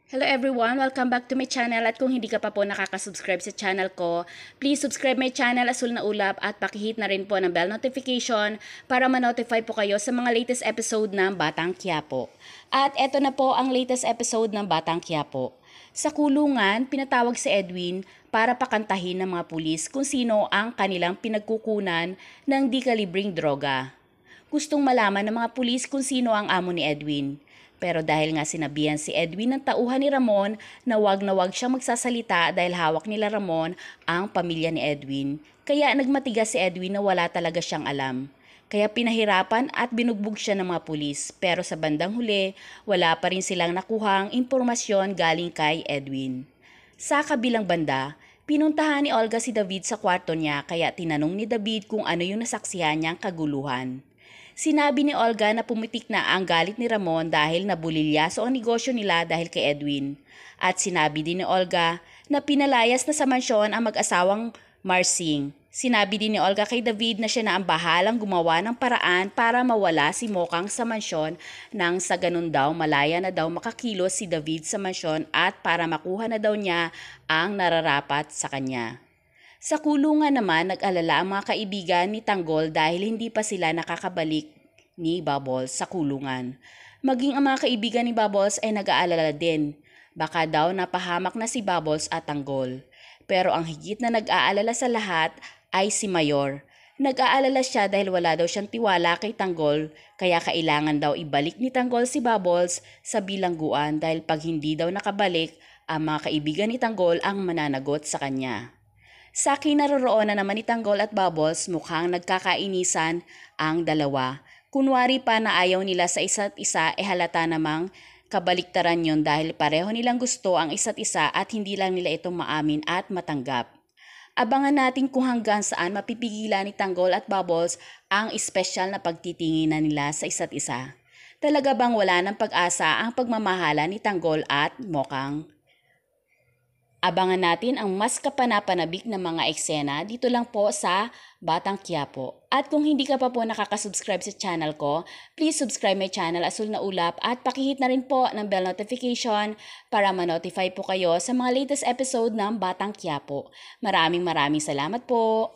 Hello everyone! Welcome back to my channel at kung hindi ka pa po nakaka-subscribe sa channel ko, please subscribe my channel Asul na Ulap at pakihit na rin po ng bell notification para ma-notify po kayo sa mga latest episode ng Batang Quiapo. At eto na po ang latest episode ng Batang Quiapo. Sa kulungan, pinatawag si Edwin para pakantahin ng mga pulis kung sino ang kanilang pinagkukunan ng di-kalibring droga. Gustong malaman ng mga pulis kung sino ang amo ni Edwin. Pero dahil nga sinabihan si Edwin ng tauhan ni Ramon na wag siyang magsasalita dahil hawak nila Ramon ang pamilya ni Edwin, kaya nagmatigas si Edwin na wala talaga siyang alam. Kaya pinahirapan at binugbog siya ng mga pulis, pero sa bandang huli, wala pa rin silang nakuhang impormasyon galing kay Edwin. Sa kabilang banda, pinuntahan ni Olga si David sa kwarto niya kaya tinanong ni David kung ano yung nasaksihan niyang kaguluhan. Sinabi ni Olga na pumitik na ang galit ni Ramon dahil nabulilyaso ang negosyo nila dahil kay Edwin. At sinabi din ni Olga na pinalayas na sa mansyon ang mag-asawang Marsing. Sinabi din ni Olga kay David na siya na ang bahalang gumawa ng paraan para mawala si Mokang sa mansyon nang sa ganun daw malaya na daw makakilos si David sa mansyon at para makuha na daw niya ang nararapat sa kanya. Sa kulungan naman, nag-alala ang mga kaibigan ni Tanggol dahil hindi pa sila nakakabalik ni Bubbles sa kulungan. Maging ang mga kaibigan ni Bubbles ay nag-aalala din. Baka daw napahamak na si Bubbles at Tanggol. Pero ang higit na nag-aalala sa lahat ay si Mayor. Nag-aalala siya dahil wala daw siyang tiwala kay Tanggol, kaya kailangan daw ibalik ni Tanggol si Bubbles sa bilangguan dahil pag hindi daw nakabalik, ang mga kaibigan ni Tanggol ang mananagot sa kanya. Sa kinaroroonan naman ni Tanggol at Bubbles, mukhang nagkakainisan ang dalawa. Kunwari pa na ayaw nila sa isa't isa, halata namang kabaliktaran yon dahil pareho nilang gusto ang isa't isa at hindi lang nila ito maamin at matanggap. Abangan natin kung hanggang saan mapipigilan ni Tanggol at Bubbles ang espesyal na pagtitinginan nila sa isa't isa. Talaga bang wala ng pag-asa ang pagmamahala ni Tanggol at Mokang? Abangan natin ang mas kapanapanabik na mga eksena dito lang po sa Batang Quiapo. At kung hindi ka pa po nakaka-subscribe sa channel ko, please subscribe my channel Asul na Ulap at pakihit na rin po ng bell notification para ma-notify po kayo sa mga latest episode ng Batang Quiapo. Maraming salamat po!